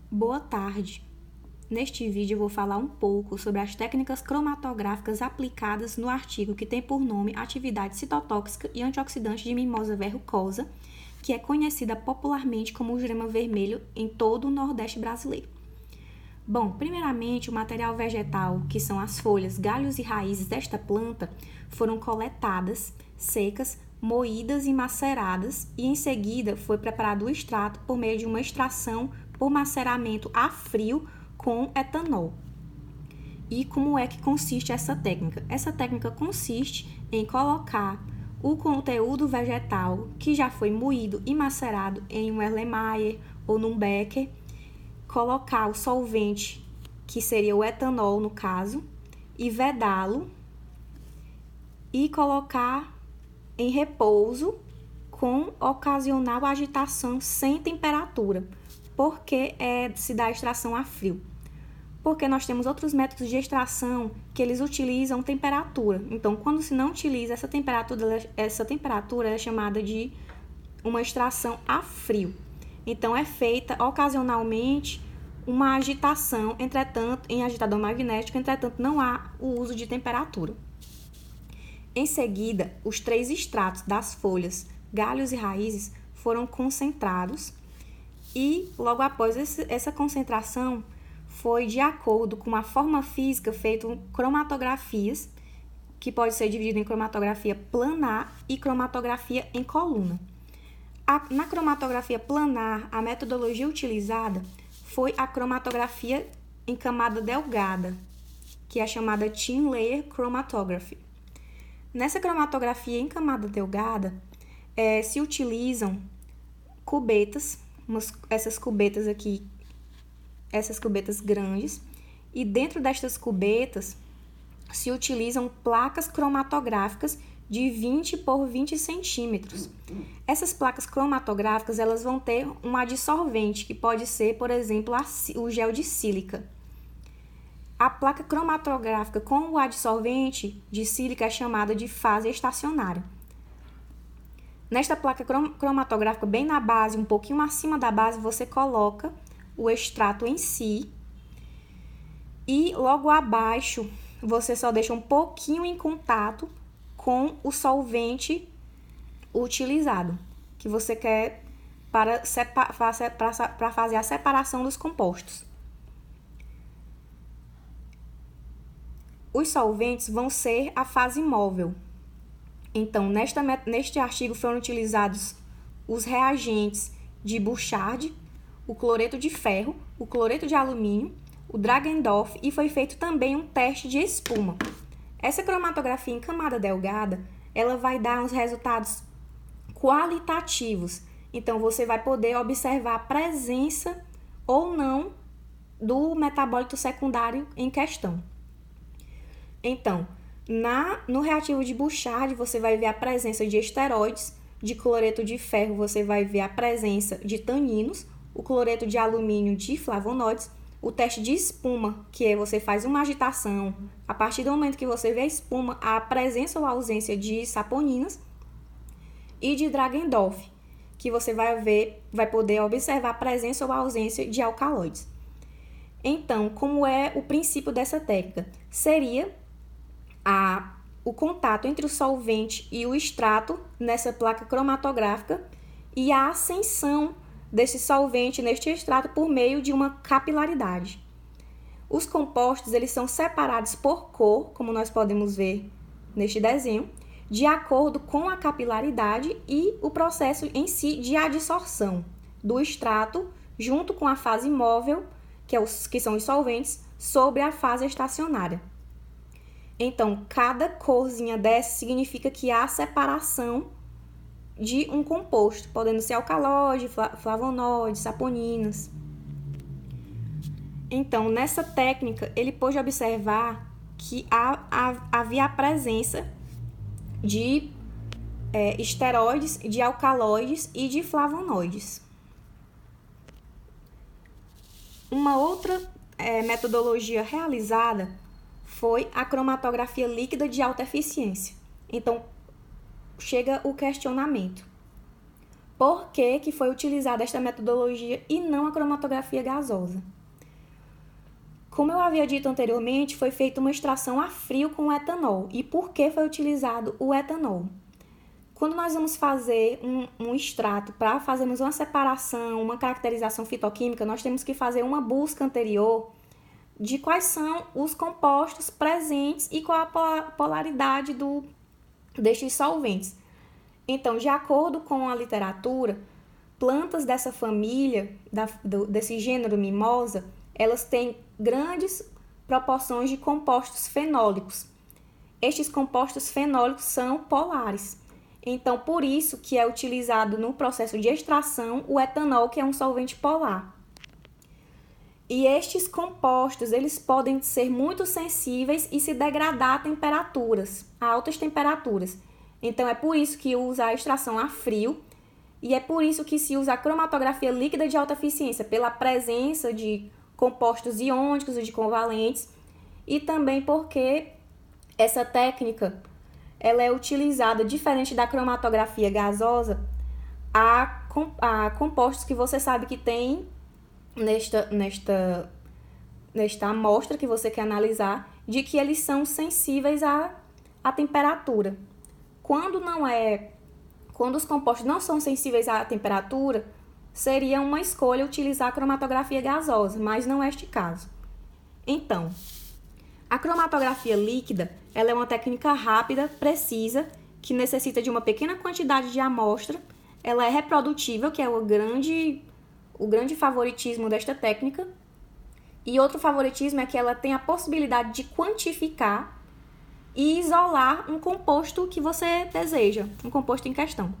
Boa tarde! Neste vídeo eu vou falar um pouco sobre as técnicas cromatográficas aplicadas no artigo que tem por nome Atividade citotóxica e antioxidante de Mimosa verrucosa, que é conhecida popularmente como o jurema vermelho em todo o Nordeste brasileiro. Bom, primeiramente, o material vegetal, que são as folhas, galhos e raízes desta planta, foram coletadas, secas, moídas e maceradas, e em seguida foi preparado o extrato por meio de uma extração por maceramento a frio com etanol. E como é que consiste essa técnica? Essa técnica consiste em colocar o conteúdo vegetal que já foi moído e macerado em um Erlenmeyer ou num becker, colocar o solvente, que seria o etanol no caso, e vedá-lo e colocar em repouso com ocasional agitação sem temperatura. Por que se dá extração a frio? Porque nós temos outros métodos de extração que eles utilizam temperatura. Então, quando se não utiliza essa temperatura é chamada de uma extração a frio. Então, é feita ocasionalmente uma agitação, entretanto, em agitador magnético, entretanto, não há o uso de temperatura. Em seguida, os 3 extratos das folhas, galhos e raízes foram concentrados e, logo após essa concentração, foi de acordo com a forma física feito cromatografias, que pode ser dividida em cromatografia planar e cromatografia em coluna. Na cromatografia planar, a metodologia utilizada foi a cromatografia em camada delgada, que é chamada Thin Layer Chromatography. Nessa cromatografia em camada delgada, se utilizam cubetas, essas cubetas aqui, essas cubetas grandes, e dentro destas cubetas se utilizam placas cromatográficas de 20 por 20 centímetros. Essas placas cromatográficas elas vão ter um adsorvente, que pode ser, por exemplo, o gel de sílica. A placa cromatográfica com o adsorvente de sílica é chamada de fase estacionária. Nesta placa cromatográfica, bem na base, um pouquinho acima da base, você coloca o extrato em si e logo abaixo você só deixa um pouquinho em contato com o solvente utilizado, que você quer para fazer a separação dos compostos. Os solventes vão ser a fase móvel. Então, neste artigo foram utilizados os reagentes de Bouchard, o cloreto de ferro, o cloreto de alumínio, o Dragendorf e foi feito também um teste de espuma. Essa cromatografia em camada delgada, ela vai dar uns resultados qualitativos. Então, você vai poder observar a presença ou não do metabólito secundário em questão. Então, no reativo de Bouchard, você vai ver a presença de esteroides, de cloreto de ferro, você vai ver a presença de taninos, o cloreto de alumínio de flavonoides, o teste de espuma, que é você faz uma agitação, a partir do momento que você vê a espuma, a presença ou ausência de saponinas, e de Dragendorf, que você vai poder observar a presença ou ausência de alcaloides. Então, como é o princípio dessa técnica? Seria o contato entre o solvente e o extrato nessa placa cromatográfica e a ascensão desse solvente neste extrato por meio de uma capilaridade. Os compostos eles são separados por cor, como nós podemos ver neste desenho, de acordo com a capilaridade e o processo em si de adsorção do extrato junto com a fase móvel, que são os solventes, sobre a fase estacionária. Então, cada corzinha dessa significa que há separação de um composto, podendo ser alcaloide, flavonoides, saponinas. Então, nessa técnica, ele pôde observar que havia a presença de esteroides, de alcaloides e de flavonoides. Uma outra metodologia realizada foi a cromatografia líquida de alta eficiência. Então, chega o questionamento. Por que foi utilizada esta metodologia e não a cromatografia gasosa? Como eu havia dito anteriormente, foi feita uma extração a frio com o etanol. E por que foi utilizado o etanol? Quando nós vamos fazer um extrato para fazermos uma separação, uma caracterização fitoquímica, nós temos que fazer uma busca anterior de quais são os compostos presentes e qual a polaridade destes solventes. Então, de acordo com a literatura, plantas dessa família, desse gênero Mimosa, elas têm grandes proporções de compostos fenólicos. Estes compostos fenólicos são polares. Então, por isso que é utilizado no processo de extração o etanol, que é um solvente polar. E estes compostos, eles podem ser muito sensíveis e se degradar a temperaturas, a altas temperaturas. Então, é por isso que usa a extração a frio e é por isso que se usa a cromatografia líquida de alta eficiência, pela presença de compostos iônicos e de covalentes, e também porque essa técnica ela é utilizada, diferente da cromatografia gasosa, a compostos que você sabe que tem nesta amostra que você quer analisar, de que eles são sensíveis à temperatura. Quando os compostos não são sensíveis à temperatura, seria uma escolha utilizar a cromatografia gasosa, mas não é este caso. Então, a cromatografia líquida ela é uma técnica rápida, precisa, que necessita de uma pequena quantidade de amostra. Ela é reprodutível, que é o grande favoritismo desta técnica. E outro favoritismo é que ela tem a possibilidade de quantificar e isolar um composto que você deseja, um composto em questão.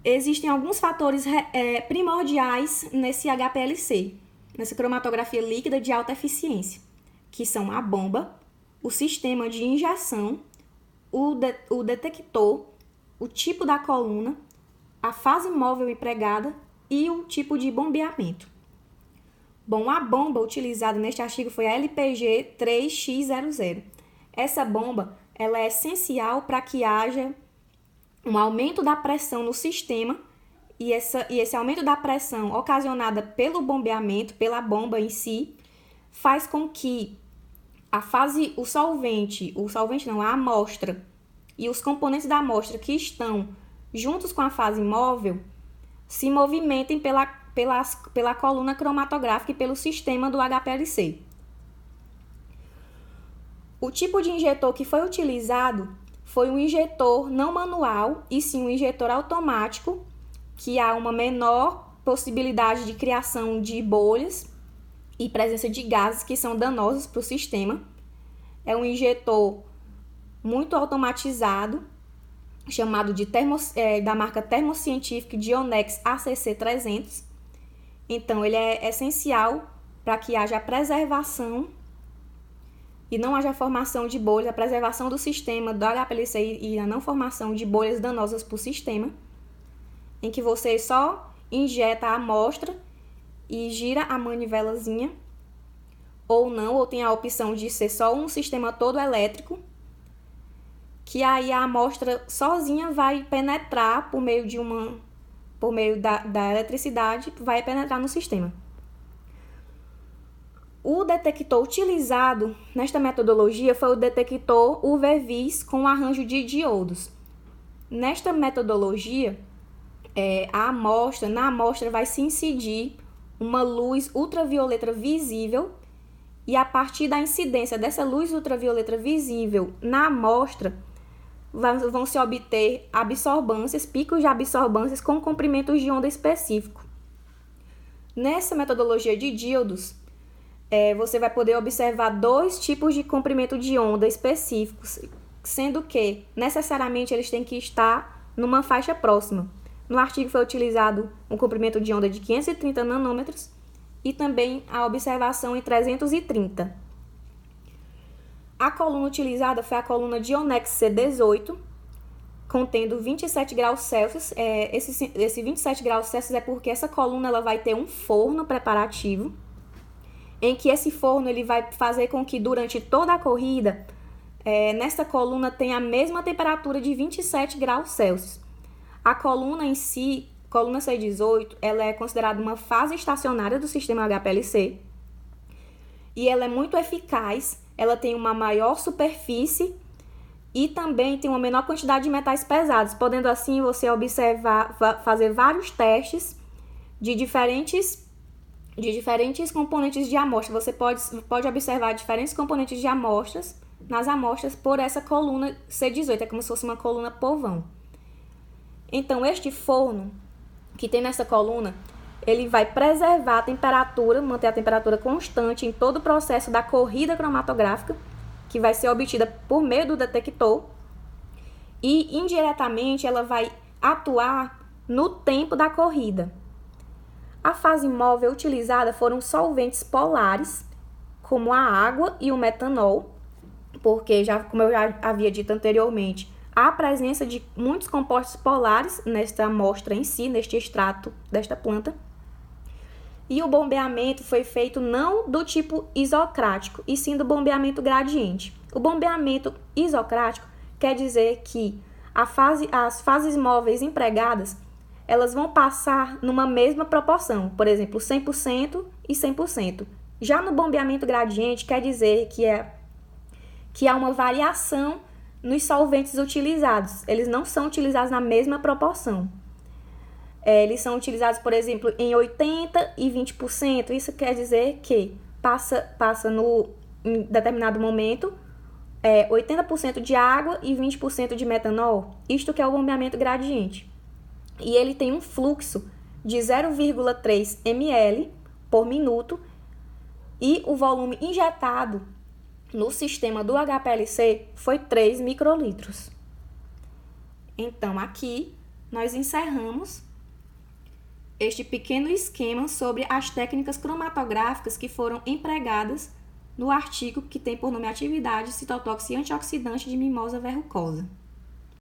Existem alguns fatores primordiais nesse HPLC, nessa cromatografia líquida de alta eficiência, que são a bomba, o sistema de injeção, o detector, o tipo da coluna, a fase móvel empregada e o tipo de bombeamento. Bom, a bomba utilizada neste artigo foi a LPG 3X00. Essa bomba ela é essencial para que haja um aumento da pressão no sistema e esse aumento da pressão ocasionada pelo bombeamento, pela bomba em si, faz com que a amostra e os componentes da amostra que estão juntos com a fase móvel se movimentem pela coluna cromatográfica e pelo sistema do HPLC. O tipo de injetor que foi utilizado foi um injetor não manual e sim um injetor automático, que há uma menor possibilidade de criação de bolhas e presença de gases que são danosos para o sistema. É um injetor muito automatizado, chamado da marca Thermoscientific Dionex ACC300. Então, ele é essencial para que haja a preservação e não haja formação de bolhas, a preservação do sistema do HPLC e a não formação de bolhas danosas para o sistema, em que você só injeta a amostra e gira a manivelazinha, ou tem a opção de ser só um sistema todo elétrico, que aí a amostra sozinha vai penetrar por meio da eletricidade, vai penetrar no sistema. O detector utilizado nesta metodologia foi o detector UV-Vis com arranjo de diodos. Nesta metodologia, na amostra vai se incidir uma luz ultravioleta visível e a partir da incidência dessa luz ultravioleta visível na amostra, vão se obter absorvâncias, picos de absorvâncias com comprimentos de onda específico. Nessa metodologia de díodos, você vai poder observar dois tipos de comprimento de onda específicos, sendo que, necessariamente, eles têm que estar numa faixa próxima. No artigo foi utilizado um comprimento de onda de 530 nanômetros e também a observação em 330. A coluna utilizada foi a coluna Dionex C18, contendo 27 graus Celsius. Esse 27 graus Celsius é porque essa coluna ela vai ter um forno preparativo, em que esse forno ele vai fazer com que durante toda a corrida, nessa coluna tenha a mesma temperatura de 27 graus Celsius. A coluna em si, coluna C18, ela é considerada uma fase estacionária do sistema HPLC e ela é muito eficaz, ela tem uma maior superfície e também tem uma menor quantidade de metais pesados, podendo assim você fazer vários testes de diferentes componentes de amostra. Você pode observar diferentes componentes de amostras nas amostras por essa coluna C18, é como se fosse uma coluna povão. Então, este forno que tem nessa coluna, ele vai preservar a temperatura, manter a temperatura constante em todo o processo da corrida cromatográfica, que vai ser obtida por meio do detector, e indiretamente ela vai atuar no tempo da corrida. A fase móvel utilizada foram solventes polares, como a água e o metanol, porque, como eu já havia dito anteriormente, há a presença de muitos compostos polares nesta amostra em si, neste extrato desta planta. E o bombeamento foi feito não do tipo isocrático, e sim do bombeamento gradiente. O bombeamento isocrático quer dizer que as fases móveis empregadas, elas vão passar numa mesma proporção, por exemplo, 100% e 100%. Já no bombeamento gradiente quer dizer que há uma variação nos solventes utilizados. Eles não são utilizados na mesma proporção. Eles são utilizados, por exemplo, em 80% e 20%. Isso quer dizer que passa em determinado momento 80% de água e 20% de metanol. Isto que é o bombeamento gradiente. E ele tem um fluxo de 0,3 ml por minuto e o volume injetado no sistema do HPLC foi 3 microlitros. Então, aqui nós encerramos este pequeno esquema sobre as técnicas cromatográficas que foram empregadas no artigo que tem por nome Atividade citotóxica e antioxidante de mimosa verrucosa.